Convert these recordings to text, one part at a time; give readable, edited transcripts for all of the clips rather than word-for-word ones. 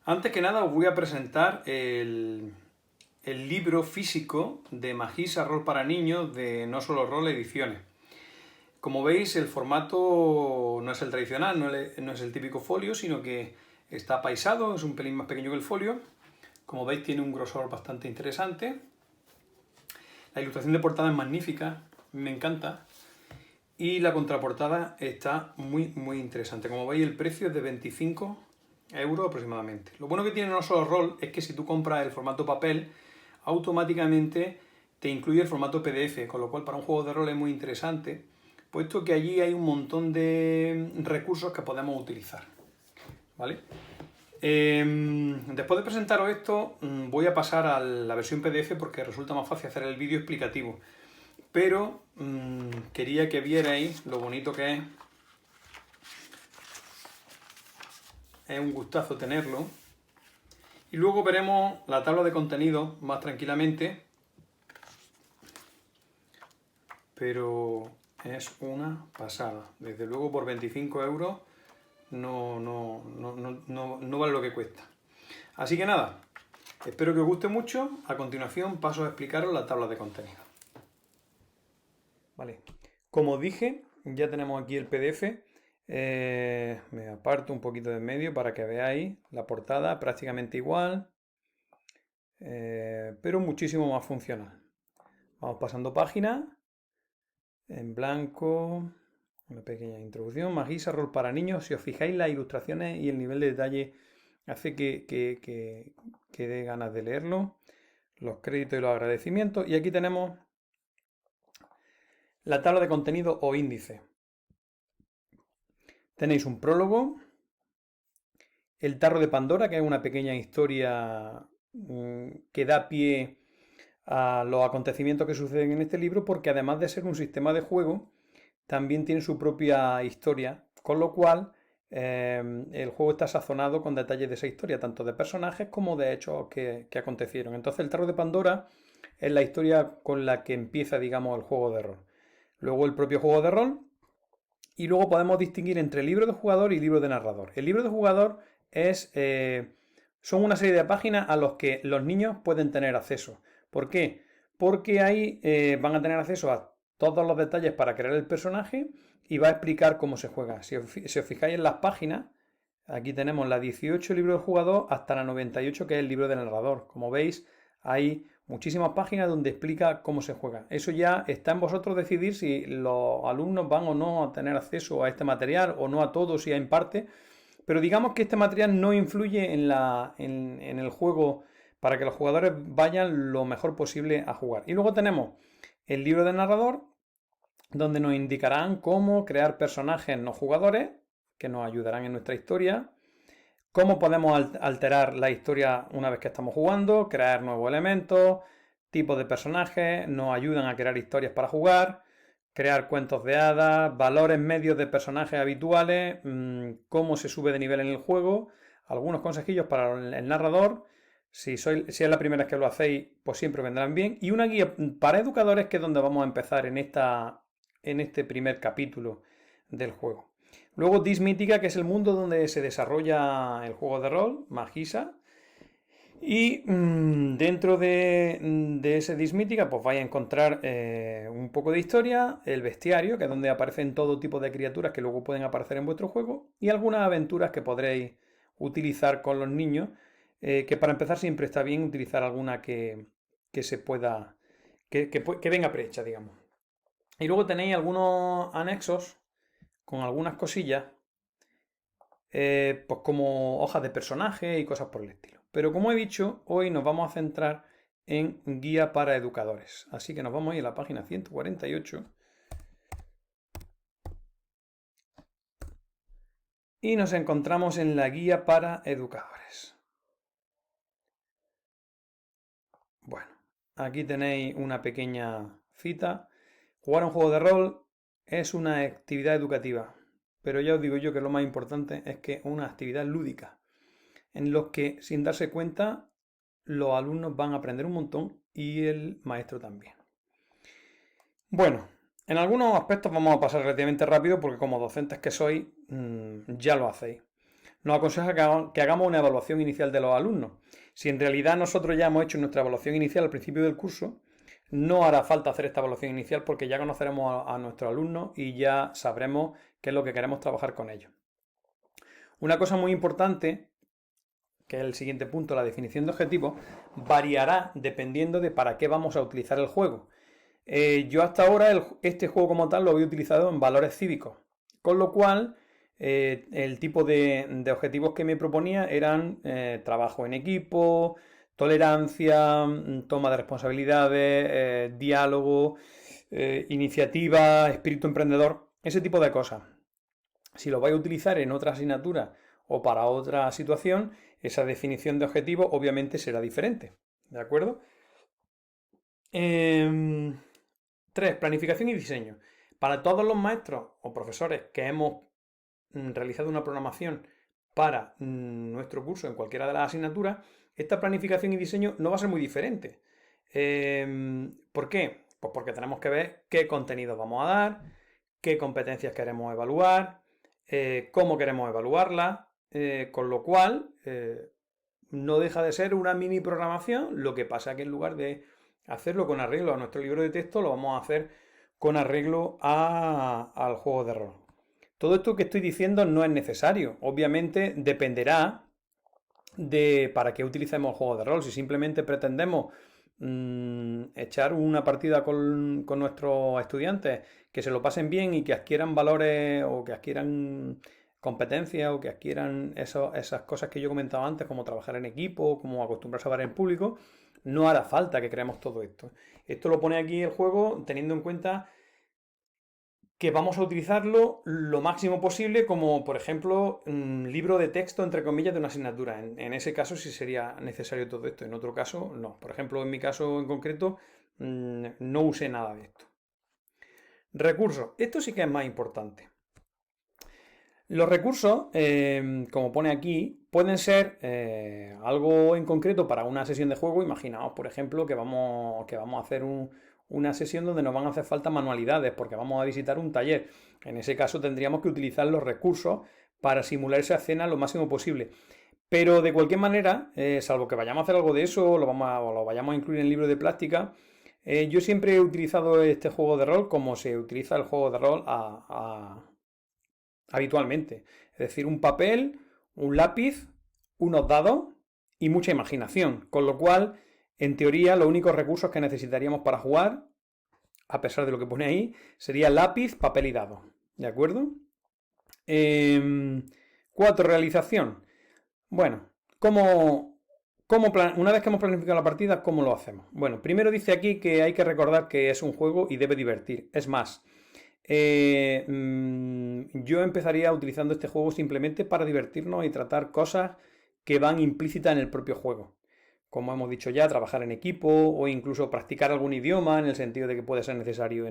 Antes que nada os voy a presentar el libro físico de Magisa Rol para Niños de No Solo Rol Ediciones. Como veis, el formato no es el tradicional, no es el típico folio, sino que está apaisado, es un pelín más pequeño que el folio. Como veis, tiene un grosor bastante interesante. La ilustración de portada es magnífica, me encanta. Y la contraportada está muy interesante. Como veis, el precio es de 25 euros aproximadamente. Lo bueno que tiene No Solo Roll es que si tú compras el formato papel, automáticamente te incluye el formato PDF, con lo cual para un juego de rol es muy interesante, puesto que allí hay un montón de recursos que podemos utilizar. ¿Vale? Después de presentaros esto, voy a pasar a la versión PDF porque resulta más fácil hacer el vídeo explicativo. Pero quería que vierais lo bonito que es. Es un gustazo tenerlo. Y luego veremos la tabla de contenido más tranquilamente. Pero es una pasada. Desde luego por 25 euros no vale lo que cuesta. Así que nada, espero que os guste mucho. A continuación paso a explicaros la tabla de contenido. Vale, como dije, ya tenemos aquí el PDF. Me aparto un poquito de en medio para que veáis la portada, prácticamente igual, pero muchísimo más funcional. Vamos pasando páginas, en blanco, una pequeña introducción, Magisa Rol para niños. Si os fijáis, las ilustraciones y el nivel de detalle hace que dé ganas de leerlo. Los créditos y los agradecimientos. Y aquí tenemos la tabla de contenido o índice. Tenéis un prólogo, el tarro de Pandora, que es una pequeña historia que da pie a los acontecimientos que suceden en este libro, porque además de ser un sistema de juego, también tiene su propia historia, con lo cual el juego está sazonado con detalles de esa historia, tanto de personajes como de hechos que acontecieron. Entonces el tarro de Pandora es la historia con la que empieza, digamos, el juego de rol. Luego el propio juego de rol, y luego podemos distinguir entre libro de jugador y libro de narrador. El libro de jugador son una serie de páginas a los que los niños pueden tener acceso. ¿Por qué? Porque ahí van a tener acceso a todos los detalles para crear el personaje y va a explicar cómo se juega. Si os fijáis en las páginas, aquí tenemos la 18 libro de jugador hasta la 98 que es el libro de narrador. Como veis, hay muchísimas páginas donde explica cómo se juega. Eso ya está en vosotros decidir si los alumnos van o no a tener acceso a este material o no a todo, si en parte. Pero digamos que este material no influye en el juego para que los jugadores vayan lo mejor posible a jugar. Y luego tenemos el libro de narrador, donde nos indicarán cómo crear personajes no jugadores que nos ayudarán en nuestra historia, cómo podemos alterar la historia una vez que estamos jugando, crear nuevos elementos, tipos de personajes, nos ayudan a crear historias para jugar, crear cuentos de hadas, valores medios de personajes habituales, cómo se sube de nivel en el juego, algunos consejillos para el narrador. Si es la primera vez que lo hacéis, pues siempre vendrán bien. Y una guía para educadores, que es donde vamos a empezar en este primer capítulo del juego. Luego Dismítica, que es el mundo donde se desarrolla el juego de rol, Magisa. Y dentro de ese Dismítica, pues vais a encontrar un poco de historia, el bestiario, que es donde aparecen todo tipo de criaturas que luego pueden aparecer en vuestro juego, y algunas aventuras que podréis utilizar con los niños, que para empezar siempre está bien utilizar alguna que se pueda, que venga prehecha, digamos. Y luego tenéis algunos anexos con algunas cosillas, pues como hojas de personaje y cosas por el estilo. Pero como he dicho, hoy nos vamos a centrar en guía para educadores. Así que nos vamos a ir a la página 148 y nos encontramos en la guía para educadores. Bueno, aquí tenéis una pequeña cita. Jugar un juego de rol es una actividad educativa, pero ya os digo yo que lo más importante es que es una actividad lúdica, en los que sin darse cuenta los alumnos van a aprender un montón y el maestro también. Bueno, en algunos aspectos vamos a pasar relativamente rápido porque como docentes que sois ya lo hacéis. nos aconseja que hagamos una evaluación inicial de los alumnos. Si en realidad nosotros ya hemos hecho nuestra evaluación inicial al principio del curso, no hará falta hacer esta evaluación inicial porque ya conoceremos a nuestros alumnos y ya sabremos qué es lo que queremos trabajar con ellos. Una cosa muy importante, que es el siguiente punto, la definición de objetivos, variará dependiendo de para qué vamos a utilizar el juego. Yo hasta ahora este juego como tal lo había utilizado en valores cívicos, con lo cual el tipo de objetivos que me proponía eran trabajo en equipo, tolerancia, toma de responsabilidades, diálogo, iniciativa, espíritu emprendedor, ese tipo de cosas. Si lo vais a utilizar en otra asignatura o para otra situación, esa definición de objetivo obviamente será diferente. ¿De acuerdo? 3. Planificación y diseño. Para todos los maestros o profesores que hemos realizado una programación para nuestro curso en cualquiera de las asignaturas, esta planificación y diseño no va a ser muy diferente. ¿Por qué? Pues porque tenemos que ver qué contenidos vamos a dar, qué competencias queremos evaluar, cómo queremos evaluarlas, con lo cual no deja de ser una mini programación, lo que pasa que en lugar de hacerlo con arreglo a nuestro libro de texto, lo vamos a hacer con arreglo al juego de rol. Todo esto que estoy diciendo no es necesario, obviamente dependerá de para qué utilicemos el juego de rol. Si simplemente pretendemos echar una partida con nuestros estudiantes, que se lo pasen bien y que adquieran valores o que adquieran competencias o que adquieran esas cosas que yo comentaba antes, como trabajar en equipo, como acostumbrarse a hablar en público, no hará falta que creemos todo esto. Esto lo pone aquí el juego teniendo en cuenta que vamos a utilizarlo lo máximo posible como, por ejemplo, un libro de texto, entre comillas, de una asignatura. En ese caso sí sería necesario todo esto, en otro caso no. Por ejemplo, en mi caso en concreto, no usé nada de esto. Recursos. Esto sí que es más importante. Los recursos, como pone aquí, pueden ser algo en concreto para una sesión de juego. Imaginaos, por ejemplo, que vamos a hacer una sesión donde nos van a hacer falta manualidades porque vamos a visitar un taller. En ese caso tendríamos que utilizar los recursos para simular esa escena lo máximo posible. Pero de cualquier manera, salvo que vayamos a hacer algo de eso o lo vayamos a incluir en el libro de práctica, yo siempre he utilizado este juego de rol como se utiliza el juego de rol habitualmente. Es decir, un papel, un lápiz, unos dados y mucha imaginación. Con lo cual, en teoría, los únicos recursos que necesitaríamos para jugar, a pesar de lo que pone ahí, sería lápiz, papel y dado. ¿De acuerdo? 4. Realización. Bueno, una vez que hemos planificado la partida, ¿cómo lo hacemos? Bueno, primero dice aquí que hay que recordar que es un juego y debe divertir. Es más, yo empezaría utilizando este juego simplemente para divertirnos y tratar cosas que van implícitas en el propio juego. Como hemos dicho ya, trabajar en equipo o incluso practicar algún idioma en el sentido de que puede ser necesario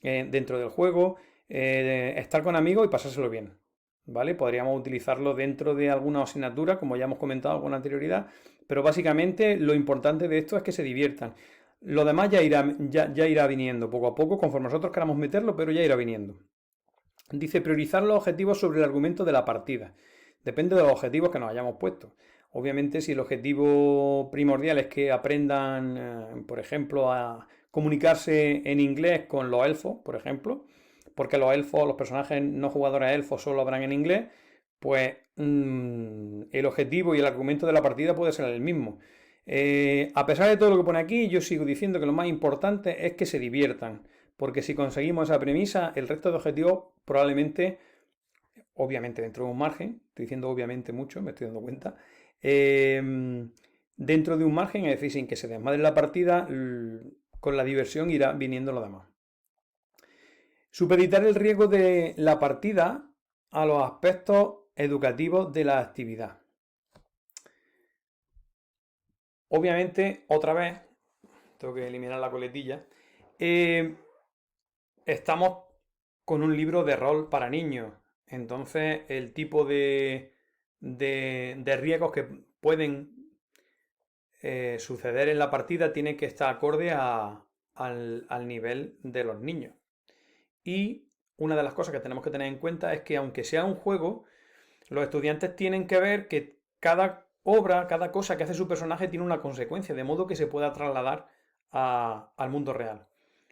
dentro del juego. Estar con amigos y pasárselo bien. ¿Vale? Podríamos utilizarlo dentro de alguna asignatura, como ya hemos comentado con anterioridad, pero básicamente lo importante de esto es que se diviertan. Lo demás ya irá viniendo poco a poco, conforme nosotros queramos meterlo, pero ya irá viniendo. Dice priorizar los objetivos sobre el argumento de la partida. Depende de los objetivos que nos hayamos puesto. Obviamente, si el objetivo primordial es que aprendan, por ejemplo, a comunicarse en inglés con los elfos, por ejemplo, porque los elfos, los personajes no jugadores elfos solo hablan en inglés, pues el objetivo y el argumento de la partida puede ser el mismo. A pesar de todo lo que pone aquí, yo sigo diciendo que lo más importante es que se diviertan, porque si conseguimos esa premisa, el resto de objetivos probablemente, obviamente dentro de un margen, estoy diciendo obviamente mucho, me estoy dando cuenta, dentro de un margen, es decir, sin que se desmadre la partida, con la diversión irá viniendo lo demás. Supeditar el riesgo de la partida a los aspectos educativos de la actividad. Obviamente, otra vez, tengo que eliminar la coletilla, estamos con un libro de rol para niños. Entonces, el tipo de riesgos que pueden suceder en la partida tiene que estar acorde al nivel de los niños. Y una de las cosas que tenemos que tener en cuenta es que aunque sea un juego, Los estudiantes tienen que ver que cada obra, cada cosa que hace su personaje tiene una consecuencia, de modo que se pueda trasladar al mundo real.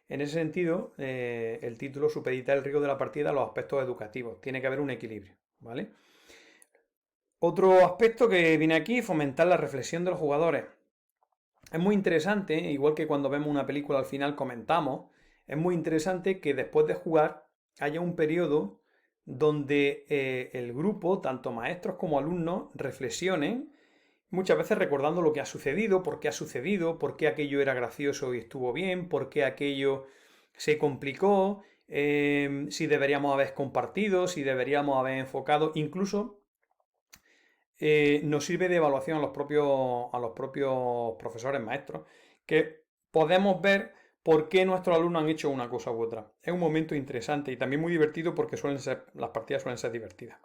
En ese sentido, el título supedita el riesgo de la partida a los aspectos educativos. Tiene que haber un equilibrio, ¿vale? Otro aspecto que viene aquí, fomentar la reflexión de los jugadores. Es muy interesante, igual que cuando vemos una película al final comentamos, es muy interesante que después de jugar haya un periodo donde el grupo, tanto maestros como alumnos, reflexionen, muchas veces recordando lo que ha sucedido, por qué aquello era gracioso y estuvo bien, por qué aquello se complicó, si deberíamos haber compartido, si deberíamos haber enfocado, incluso nos sirve de evaluación a los propios profesores maestros, que podemos ver por qué nuestros alumnos han hecho una cosa u otra. Es un momento interesante y también muy divertido porque las partidas suelen ser divertidas.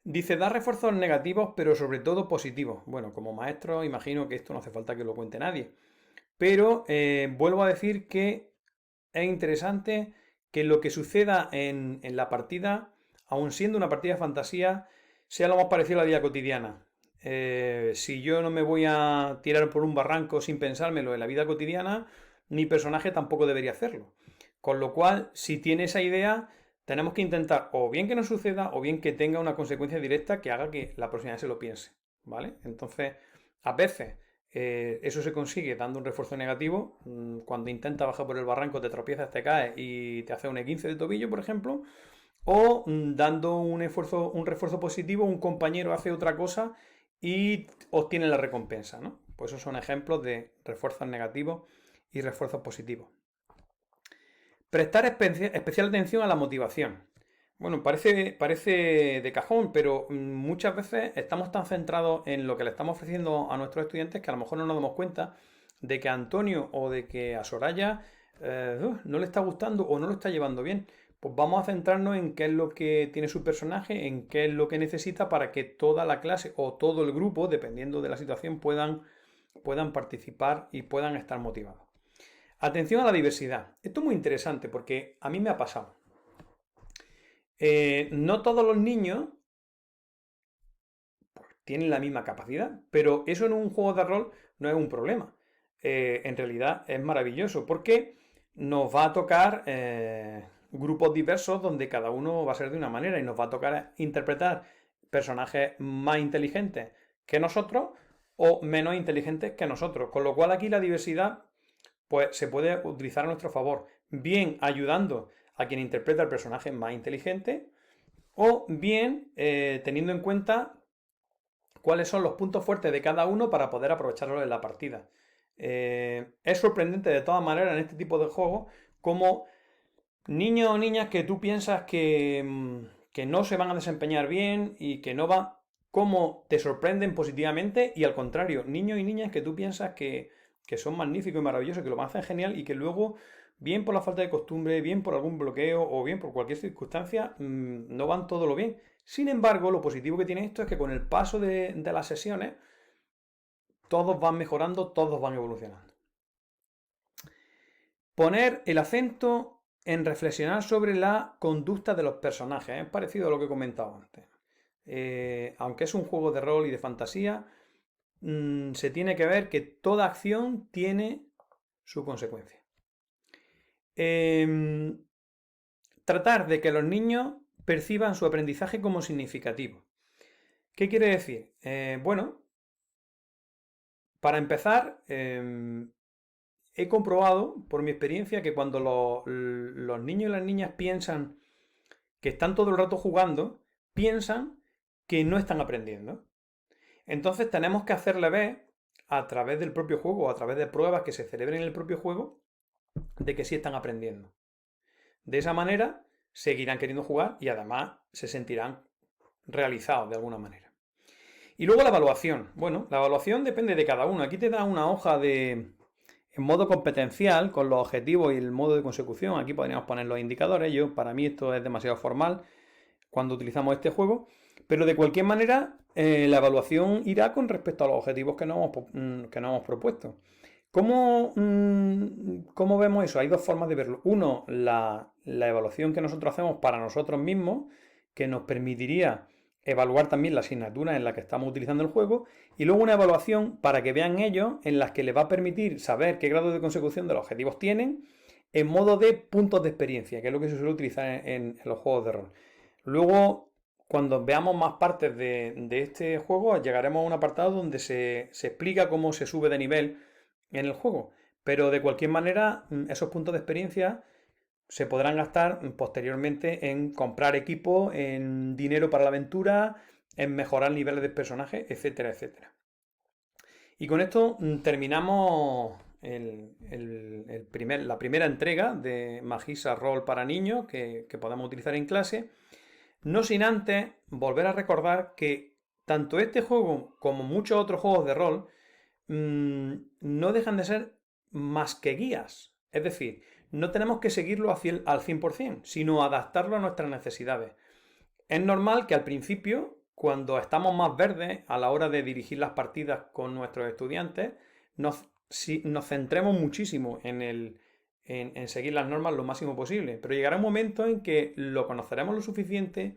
Dice, da refuerzos negativos, pero sobre todo positivos. Bueno, como maestro imagino que esto no hace falta que lo cuente nadie. Pero vuelvo a decir que es interesante que lo que suceda en la partida, aun siendo una partida de fantasía, sea lo más parecido a la vida cotidiana. Si yo no me voy a tirar por un barranco sin pensármelo en la vida cotidiana, mi personaje tampoco debería hacerlo. Con lo cual, si tiene esa idea, tenemos que intentar o bien que no suceda o bien que tenga una consecuencia directa que haga que la próxima vez se lo piense. ¿Vale? Entonces, a veces eso se consigue dando un refuerzo negativo. Cuando intentas bajar por el barranco te tropiezas, te caes y te hace un E15 de tobillo, por ejemplo. O dando un refuerzo positivo, un compañero hace otra cosa y obtiene la recompensa, ¿no? Pues esos son ejemplos de refuerzos negativos y refuerzos positivos. Prestar especial atención a la motivación. Bueno, parece de cajón, pero muchas veces estamos tan centrados en lo que le estamos ofreciendo a nuestros estudiantes que a lo mejor no nos damos cuenta de que a Antonio o de que a Soraya no le está gustando o no lo está llevando bien. Pues vamos a centrarnos en qué es lo que tiene su personaje, en qué es lo que necesita para que toda la clase o todo el grupo, dependiendo de la situación, puedan participar y puedan estar motivados. Atención a la diversidad. Esto es muy interesante porque a mí me ha pasado. No todos los niños tienen la misma capacidad, pero eso en un juego de rol no es un problema. En realidad es maravilloso porque nos va a tocar grupos diversos donde cada uno va a ser de una manera y nos va a tocar interpretar personajes más inteligentes que nosotros o menos inteligentes que nosotros. Con lo cual aquí la diversidad pues se puede utilizar a nuestro favor, bien ayudando a quien interpreta el personaje más inteligente o bien teniendo en cuenta cuáles son los puntos fuertes de cada uno para poder aprovecharlo en la partida. Es sorprendente de todas maneras en este tipo de juegos como niños o niñas que tú piensas que no se van a desempeñar bien y que no van, cómo te sorprenden positivamente y al contrario, niños y niñas que tú piensas que son magníficos y maravillosos, que lo hacen genial y que luego, bien por la falta de costumbre, bien por algún bloqueo o bien por cualquier circunstancia, no van todo lo bien. Sin embargo, lo positivo que tiene esto es que con el paso de las sesiones, todos van mejorando, todos van evolucionando. Poner el acento en reflexionar sobre la conducta de los personajes. Es parecido a lo que he comentado antes. Aunque es un juego de rol y de fantasía, se tiene que ver que toda acción tiene su consecuencia. Tratar de que los niños perciban su aprendizaje como significativo. ¿Qué quiere decir? Bueno, para empezar, he comprobado por mi experiencia que cuando los niños y las niñas piensan que están todo el rato jugando, piensan que no están aprendiendo. Entonces tenemos que hacerle ver a través del propio juego o a través de pruebas que se celebren en el propio juego de que sí están aprendiendo. De esa manera seguirán queriendo jugar y además se sentirán realizados de alguna manera. Y luego la evaluación. Bueno, la evaluación depende de cada uno. Aquí te da una hoja en modo competencial con los objetivos y el modo de consecución. Aquí podríamos poner los indicadores. Para mí esto es demasiado formal cuando utilizamos este juego. Pero de cualquier manera, la evaluación irá con respecto a los objetivos que nos hemos propuesto. ¿Cómo vemos eso? Hay dos formas de verlo. Uno, la evaluación que nosotros hacemos para nosotros mismos, que nos permitiría evaluar también la asignatura en la que estamos utilizando el juego, y luego una evaluación para que vean ellos en las que les va a permitir saber qué grado de consecución de los objetivos tienen en modo de puntos de experiencia, que es lo que se suele utilizar en los juegos de rol. Luego, cuando veamos más partes de este juego, llegaremos a un apartado donde se explica cómo se sube de nivel en el juego. Pero de cualquier manera, esos puntos de experiencia se podrán gastar posteriormente en comprar equipo, en dinero para la aventura, en mejorar niveles de personajes, etcétera, etcétera. Y con esto terminamos la primera entrega de Magisa Roll para niños que podemos utilizar en clase. No sin antes volver a recordar que tanto este juego como muchos otros juegos de rol no dejan de ser más que guías. Es decir, no tenemos que seguirlo al 100%, sino adaptarlo a nuestras necesidades. Es normal que al principio, cuando estamos más verdes a la hora de dirigir las partidas con nuestros estudiantes, nos centremos muchísimo en seguir las normas lo máximo posible. Pero llegará un momento en que lo conoceremos lo suficiente,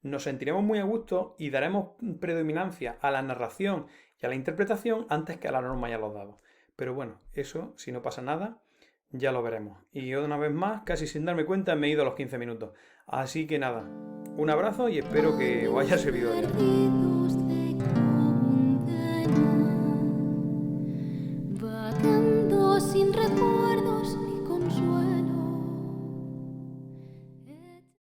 nos sentiremos muy a gusto y daremos predominancia a la narración y a la interpretación antes que a la norma y a los dados. Pero bueno, eso, si no pasa nada, ya lo veremos. Y una vez más, casi sin darme cuenta, me he ido a los 15 minutos. Así que nada, un abrazo y espero que os haya servido de algo.